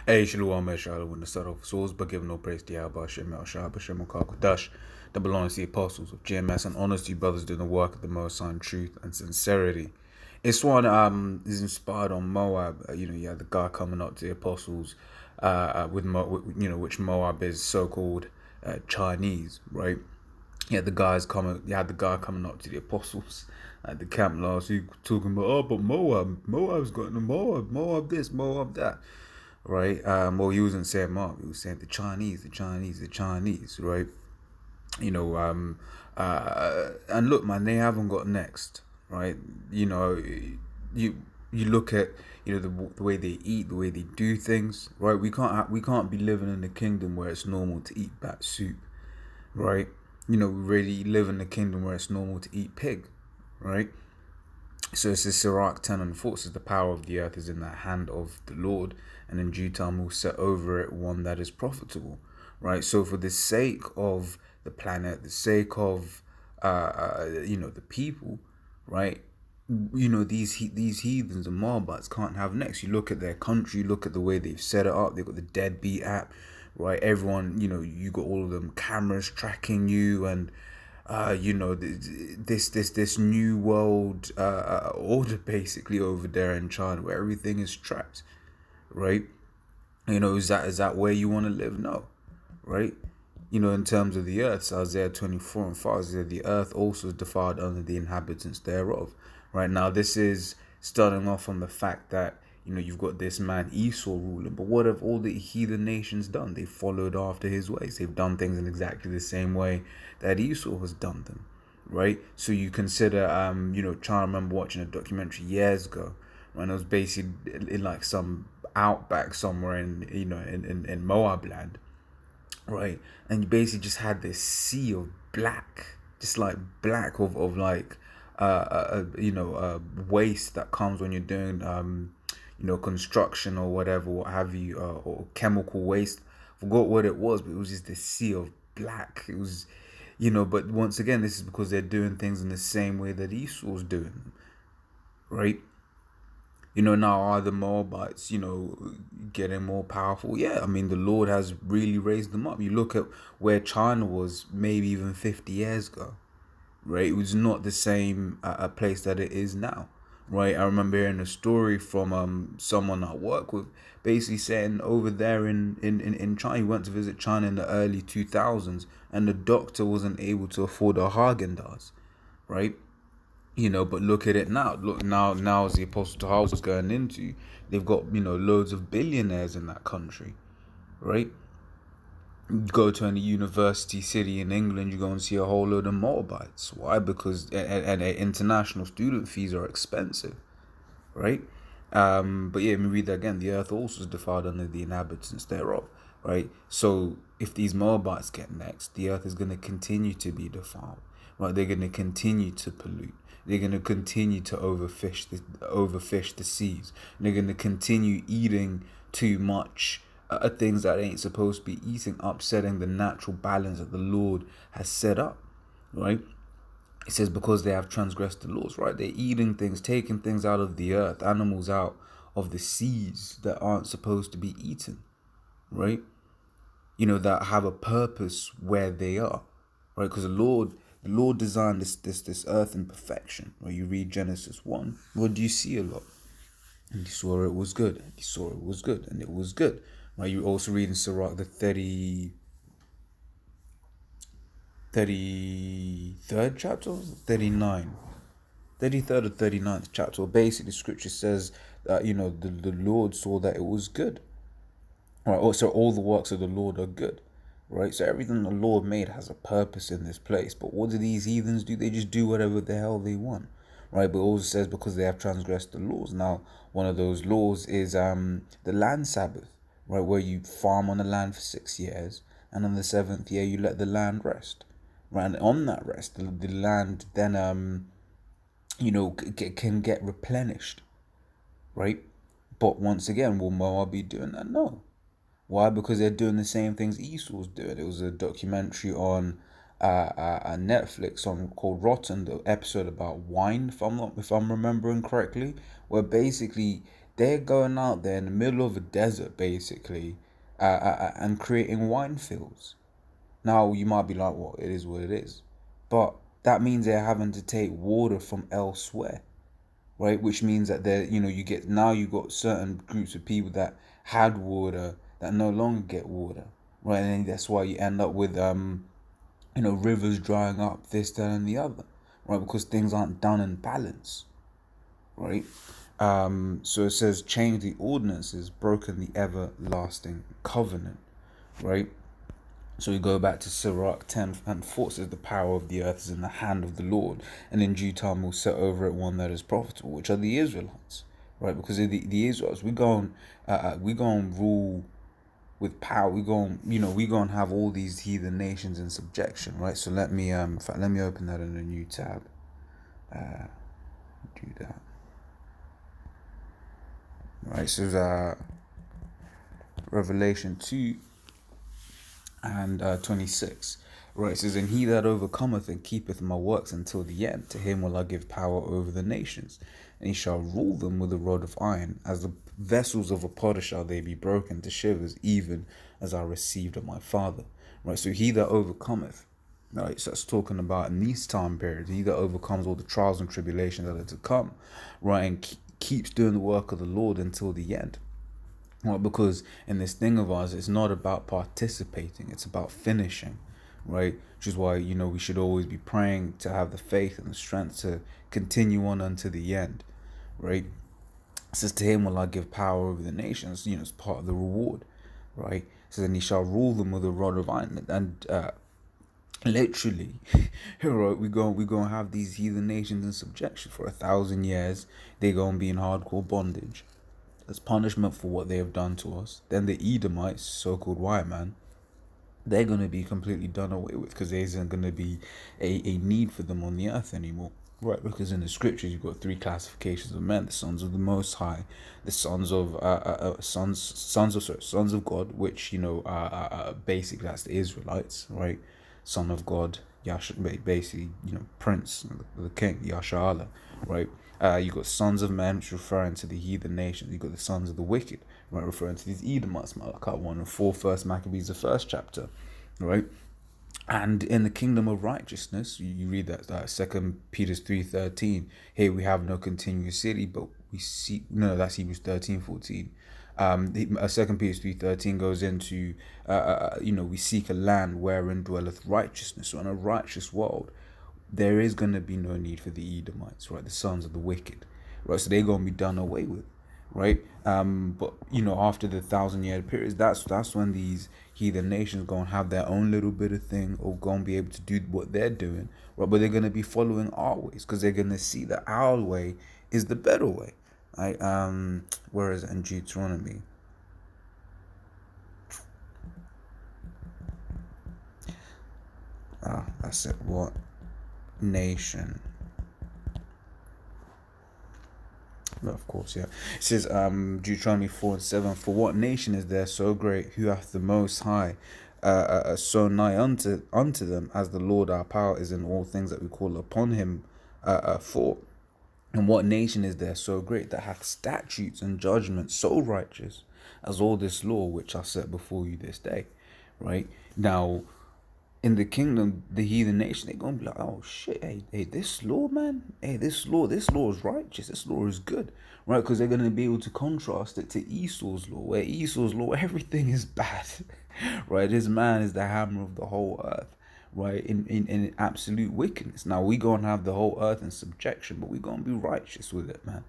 Hey, Shalom, Shalom, when the start of souls, but give no praise to Yahweh, Shem, El Shah, B'Shem, Dash, that belongs to the apostles of GMS and honors to you brothers doing the work of the Most High in truth and sincerity. This one is inspired on Moab. You had the guy coming up to the apostles, which Moab is so-called Chinese, right? You had the guy coming up to the apostles at the camp last week talking about, oh, but Moab's got the Moab this, Moab that, right? Well, he wasn't saying Moab, he was saying the Chinese, right? You know, and look, man, they haven't got next, right? You know, you you look at the way they eat, the way they do things, right? We can't be living in a kingdom where it's normal to eat bat soup, right? We really live in a kingdom where it's normal to eat pig, right? So it's the Sirach 10 and 4 says the power of the earth is in the hand of the Lord, and in due time will set over it one that is profitable, right? So for the sake of the planet, the sake of the people, right? These heathens and Moabites can't have next. You look at their country, you look at the way they've set it up. They've got the deadbeat app, right? Everyone, you got all of them cameras tracking you, and this new world order basically over there in China where everything is tracked, right? Is that where you want to live? No, right? In terms of the earth, so Isaiah 24 and 5 says the earth also is defiled under the inhabitants thereof. Right now, this is starting off on the fact that you've got this man Esau ruling, but what have all the heathen nations done? They followed after his ways. They've done things in exactly the same way that Esau has done them, right? So you consider, trying to remember watching a documentary years ago, when it was basically in like some outback somewhere in Moab land, right? And you basically just had this sea of black, just like black of like waste that comes when you're doing construction or whatever, what have you, or chemical waste. Forgot what it was, but it was just this sea of black. It was, but once again, this is because they're doing things in the same way that Esau's doing them, right? Now are the Moabites, getting more powerful? Yeah, I mean, the Lord has really raised them up. You look at where China was maybe even 50 years ago, right? It was not the same a place that it is now, right? I remember hearing a story from someone I work with, basically saying over there in China, he went to visit China in the early 2000s, and the doctor wasn't able to afford a Haagen-Dazs, right? But look at it now. Look now as the Apostle Tahar was going into, they've got loads of billionaires in that country, right? You go to any university city in England, you go and see a whole load of Moabites. Why? Because and international student fees are expensive, right? But yeah, let me read that again. The earth also is defiled under the inhabitants thereof, right? So if these Moabites get next, the earth is going to continue to be defiled, right? They're going to continue to pollute. They're going to continue to overfish the seas. They're going to continue eating too much things that ain't supposed to be eating, upsetting the natural balance that the Lord has set up, right? It says because they have transgressed the laws, right? They're eating things, taking things out of the earth, animals out of the seas that aren't supposed to be eaten, right? That have a purpose where they are, right? Because the Lord designed this earth in perfection. Right? You read Genesis 1, what do you see a lot? And he saw it was good. And he saw it was good, and it was good. Right? You also read in Sirach the 33rd chapter, 33rd or 39th chapter. Basically, the scripture says that the Lord saw that it was good. Right? Also, all the works of the Lord are good. Right? So everything the Lord made has a purpose in this place. But what do these heathens do? They just do whatever the hell they want. Right? But it also says because they have transgressed the laws. Now, one of those laws is the land Sabbath, right? Where you farm on the land for 6 years, and on the 7th year you let the land rest. Right? And on that rest, the land then can get replenished, right? But once again, will Moab be doing that? No. Why? Because they're doing the same things Esau's doing. It was a documentary on Netflix called Rotten, the episode about wine, if I'm remembering correctly, where basically they're going out there in the middle of a desert, basically, and creating wine fields. Now, you might be like, well, it is what it is. But that means they're having to take water from elsewhere, right? Which means that you got certain groups of people that had water that no longer get water, right? And that's why you end up with rivers drying up, this, that, and the other, right? Because things aren't done in balance, right? So it says, change the ordinances, broken the everlasting covenant, right? So we go back to Sirach 10 and 4, says the power of the earth is in the hand of the Lord, and in due time will set over it one that is profitable, which are the Israelites, right? Because the Israelites, we go and rule with power. We go and have all these heathen nations in subjection, right? So in fact, let me open that in a new tab. Do that, right? So Revelation 2 and 26, right? It says, and he that overcometh and keepeth my works until the end, to him will I give power over the nations, and he shall rule them with a rod of iron. As the vessels of a potter shall they be broken to shivers, even as I received of my Father, right? So he that overcometh, right? So that's talking about in these time periods, he that overcomes all the trials and tribulations that are to come, right? And keeps doing the work of the Lord until the end. Well, because in this thing of ours, it's not about participating, it's about finishing, right? Which is why, we should always be praying to have the faith and the strength to continue on unto the end, right? It says, to him will I give power over the nations, it's part of the reward, right? It says, and he shall rule them with a rod of iron. And literally, right, we gonna have these heathen nations in subjection for 1,000 years. They're gonna be in hardcore bondage as punishment for what they have done to us. Then the Edomites, so-called white man, they're going to be completely done away with, because there isn't going to be a need for them on the earth anymore. Right, because in the scriptures you've got three classifications of men: the sons of the Most High, the sons of God, which basically that's the Israelites, right? Son of God, basically Prince, the King, Yasharallah, right? You got sons of men, which referring to the heathen nations. You got the sons of the wicked, right, referring to these Edomites, Malachi 1 and 4, First Maccabees, the first chapter, right? And in the kingdom of righteousness, you read that 2 Peter 3:13. Here we have no continuous city, but we see, no, that's Hebrews 13:14. 2 Peter 3:13 goes into we seek a land wherein dwelleth righteousness. So in a righteous world, there is going to be no need for the Edomites, right? The sons of the wicked, right? So they're going to be done away with, right? But after the 1,000 year period, that's when these heathen nations going to have their own little bit of thing, or going to be able to do what they're doing, right? But they're going to be following our ways, because they're going to see that our way is the better way, right? Where is it in Deuteronomy? That's it. What nation? But of course, yeah. It says, Deuteronomy 4 and 7, for what nation is there so great, who hath the Most High so nigh unto them, as the Lord our power is in all things that we call upon him for? And what nation is there so great, that hath statutes and judgments so righteous as all this law which I set before you this day? Right? Now, in the kingdom, the heathen nation, they're gonna be like, oh shit, hey, this law, man, hey, this law is righteous, this law is good, right? Because they're gonna be able to contrast it to Esau's law, where Esau's law, everything is bad, right? This man is the hammer of the whole earth, right? In absolute wickedness. Now we gonna have the whole earth in subjection, but we gonna be righteous with it, man,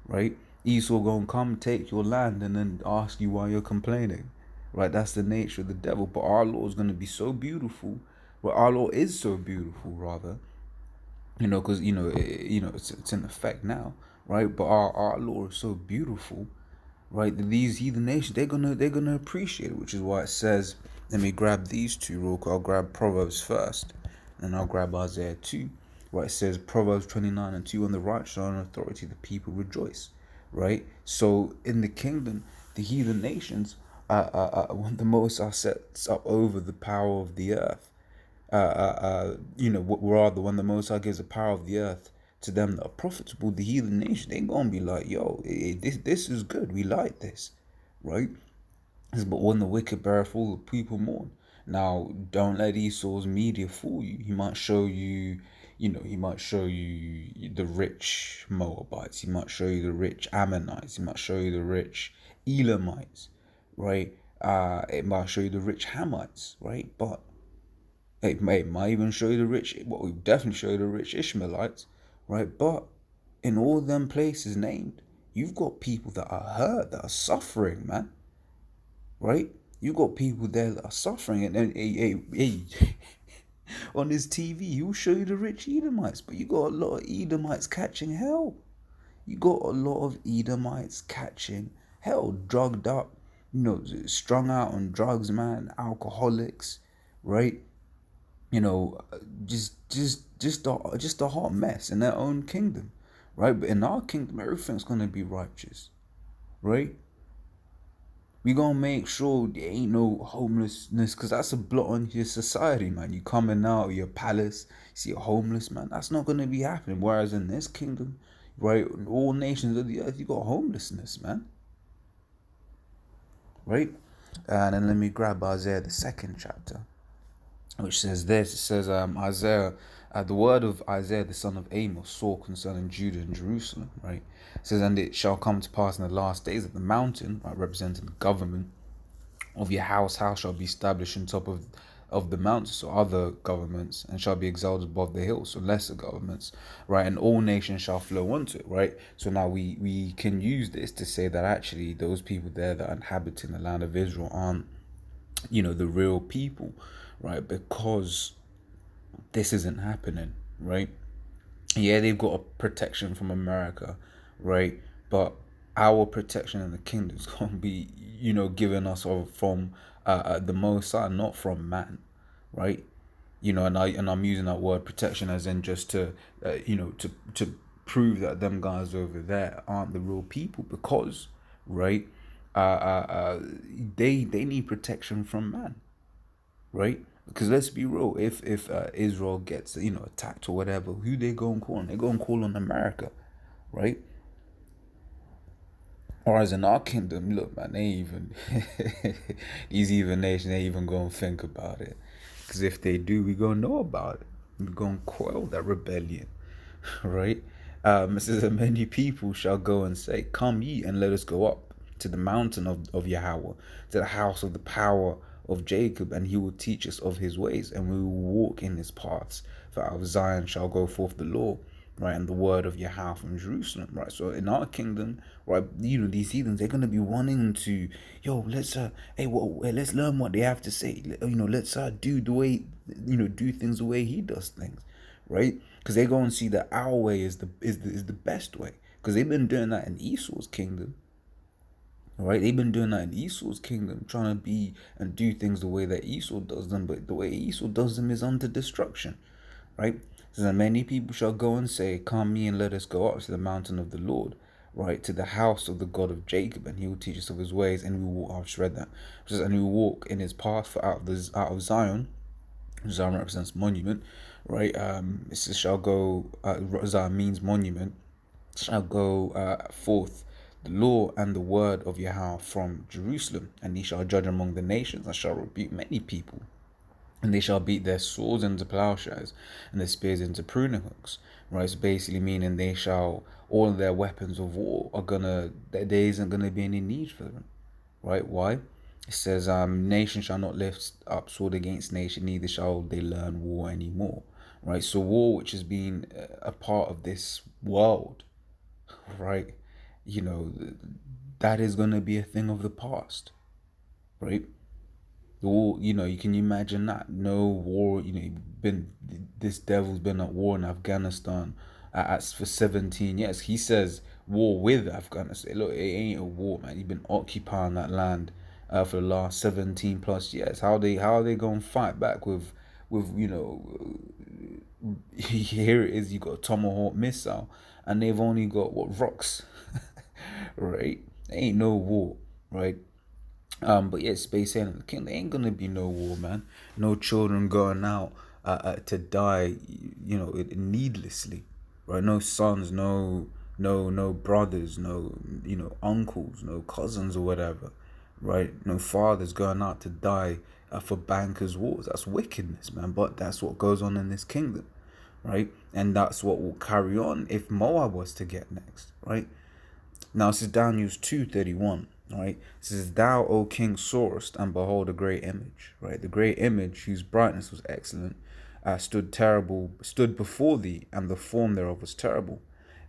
right? Esau gonna come take your land and then ask you why you're complaining, right? That's the nature of the devil. But our law is going to be so beautiful. Well, our law is so beautiful, rather, because it's in effect now, right? But our law is so beautiful, right? That these heathen nations, they're gonna appreciate it, which is why it says, let me grab these two real quick. I'll grab Proverbs first, and I'll grab Isaiah 2, right? It says Proverbs 29 and 2, on the right shall and authority the people rejoice, right? So in the kingdom, the heathen nations, when the Most High sets up over the power of the earth, rather when the Most High gives the power of the earth to them that are profitable, the heathen nation, they gonna be like, yo, this is good. We like this, right? But when the wicked beareth all, the people mourn. Now, don't let Esau's media fool you. He might show you, he might show you the rich Moabites. He might show you the rich Ammonites. He might show you the rich Elamites, right? It might show you the rich Hamites, right? But it might even show you the rich, well, we definitely show you the rich Ishmaelites, right? But in all them places named, you've got people that are hurt, that are suffering, man, right? You got people there that are suffering, and hey, on his TV, he'll show you the rich Edomites, but you got a lot of Edomites catching hell. You got a lot of Edomites catching hell, drugged up, strung out on drugs, man, alcoholics, right? You know, just a hot mess in their own kingdom, right? But in our kingdom, everything's gonna be righteous, right? We gonna make sure there ain't no homelessness, cause that's a blot on your society, man. You coming out of your palace, you see a homeless man. That's not gonna be happening. Whereas in this kingdom, right, in all nations of the earth, you got homelessness, man. Right, and then let me grab Isaiah the second chapter, which says this. It says, Isaiah, the word of Isaiah the son of Amos saw concerning Judah and Jerusalem, right? It says, and it shall come to pass in the last days that the mountain, right, representing the government of your house shall be established on top of the mountains, so other governments, and shall be exalted above the hills, so lesser governments, right? And all nations shall flow unto it, right? So now we can use this to say that actually those people there that are inhabiting the land of Israel aren't, the real people, right? Because this isn't happening, right? Yeah, they've got a protection from America, right? But our protection in the kingdom is going to be, given us from the Most High, not from man, right? And I'm using that word protection as in just to, to prove that them guys over there aren't the real people, because, right, they need protection from man, right? Because let's be real, if Israel gets attacked or whatever, who they gonna call on? They gonna call on America, right? Whereas in our kingdom, look, man, they even these even nations ain't even gonna think about it. Because if they do, we gonna know about it. We gonna quell that rebellion, right? It says that many people shall go and say, "Come ye and let us go up to the mountain of Yahweh, to the house of the power of Jacob, and he will teach us of his ways, and we will walk in his paths. For out of Zion shall go forth the law, right, and the word of Yahweh from Jerusalem, right." So in our kingdom, right, these heathens, they're gonna be wanting to, let's let's learn what they have to say. Let's do the way, do things the way he does things, right? Because they go and see that our way is the best way. Because they've been doing that in Esau's kingdom, right? They've been doing that in Esau's kingdom, trying to be and do things the way that Esau does them, but the way Esau does them is unto destruction, right? So then many people shall go and say, "Come ye and let us go up to the mountain of the Lord, right, to the house of the God of Jacob, and he will teach us of his ways, and we will." I've just read that. It says, and we will walk in his path, for out of Zion. Zion represents monument, right? It says, shall go. Zion means monument. Shall go forth the law and the word of Yahweh from Jerusalem, and he shall judge among the nations, and shall rebuke many people. And they shall beat their swords into plowshares and their spears into pruning hooks. Right? It's basically meaning they shall, all of their weapons of war are gonna, there isn't gonna be any need for them. Right? Why? It says, nation shall not lift up sword against nation, neither shall they learn war anymore. Right? So war, which has been a part of this world, right? That is gonna be a thing of the past, right? War, you can imagine that. No war, been this devil's been at war in Afghanistan for 17 years. He says war with Afghanistan. Look, it ain't a war, man. You've been occupying that land for the last 17 plus years. How are they gonna fight back with here it is, you got a Tomahawk missile, and they've only got what, rocks, right? Ain't no war, right? But yeah, Space Alien and the King, there ain't gonna be no war, man. No children going out to die, needlessly, right? No sons, no brothers, no uncles, no cousins or whatever, right? No fathers going out to die for bankers' wars. That's wickedness, man. But that's what goes on in this kingdom, right? And that's what will carry on if Moab was to get next, right? Now this is Daniel 2:31, right? It says, "Thou, O king, sawest, and behold a great image," right? The great image, whose brightness was excellent, stood before thee, and the form thereof was terrible.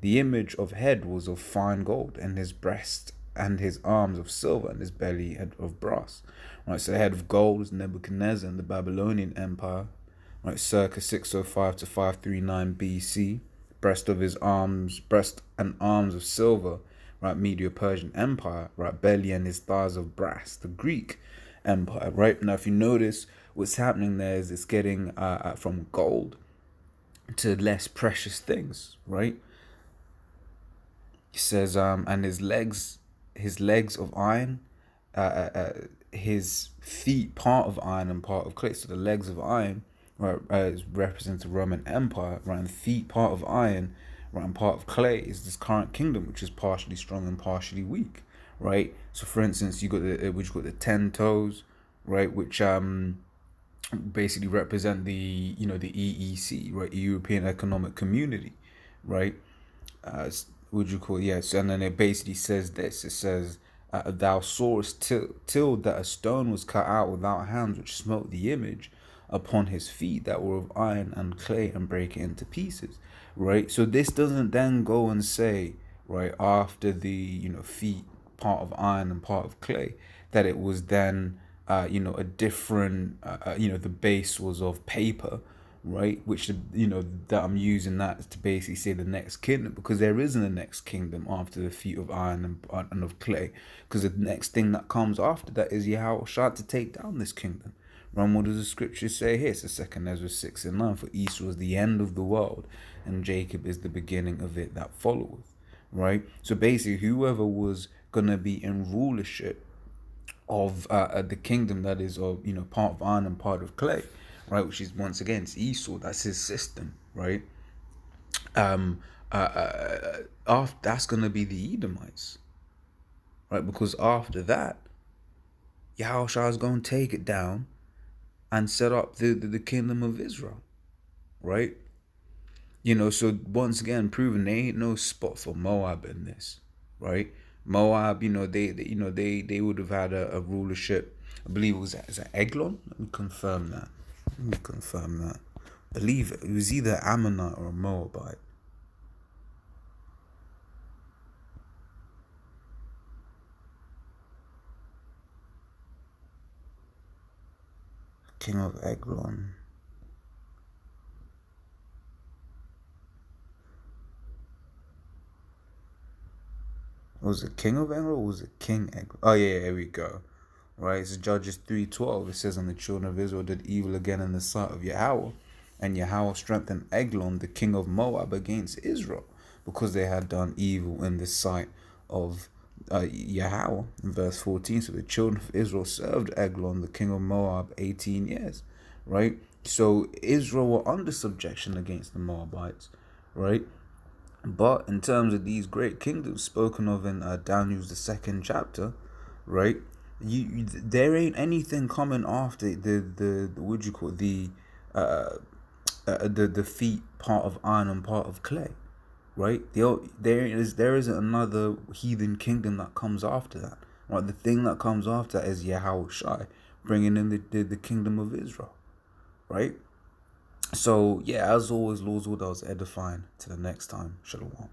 The image of head was of fine gold, and his breast and his arms of silver, and his belly of brass. Right, so the head of gold was Nebuchadnezzar and the Babylonian Empire, right, circa 605 to 539 BC. Breast and arms of silver, right, Medo-Persian Empire, right, belly and his thighs of brass, the Greek Empire, right. Now, if you notice, what's happening there is it's getting from gold to less precious things, right? He says, and his legs of iron, uh, uh, uh, his feet part of iron and part of clay. So the legs of iron, right, represents the Roman Empire, right, and the feet part of iron, right, and part of clay is this current kingdom, which is partially strong and partially weak, right? So, for instance, you got the 10 toes, right, which basically represent the EEC, right, European Economic Community, right? Would you call it? Yes, and then it basically says this. It says, "Thou sawest till that a stone was cut out without hands, which smote the image upon his feet that were of iron and clay, and break it into pieces." Right. So this doesn't then go and say, right, after the feet part of iron and part of clay, that it was then a different the base was of paper, right, which that I'm using that to basically say the next kingdom, because there isn't a next kingdom after the feet of iron and of clay, because the next thing that comes after that is Yahweh shall to take down this kingdom. Right, what does the scripture say here? It's the second Ezra 6:9, "For Esau is the end of the world, and Jacob is the beginning of it that followeth." Right, so basically whoever was gonna be in rulership of the kingdom that is of part of iron and part of clay, right, which is once again it's Esau, that's his system, right. um After that's going to be the Edomites, right, because after that Yahushua is going to take it down and set up the kingdom of Israel, right. So once again proving there ain't no spot for Moab in this, right. Moab, they would have had a rulership. I believe it was, is that Eglon? Let me confirm that. I believe it was either Ammonite or a Moabite. King of Eglon. Was it King of Eglon or was it King Eglon? Oh yeah, here we go. Right, it's Judges 3:12. It says, "And the children of Israel did evil again in the sight of Yahweh, and Yahweh strengthened Eglon, the king of Moab, against Israel, because they had done evil in the sight of Yahweh." In verse 14, so the children of Israel served Eglon, the king of Moab, 18 years. Right, so Israel were under subjection against the Moabites, right? But in terms of these great kingdoms spoken of in Daniel's the second chapter, right? There ain't anything coming after the what do you call it, uh, the feet part of iron and part of clay, right? There isn't another heathen kingdom that comes after that. Right, the thing that comes after that is Yahweh Shai bringing in the kingdom of Israel, right? So yeah, as always, Lord's will, that was edifying. To the next time, Shalom.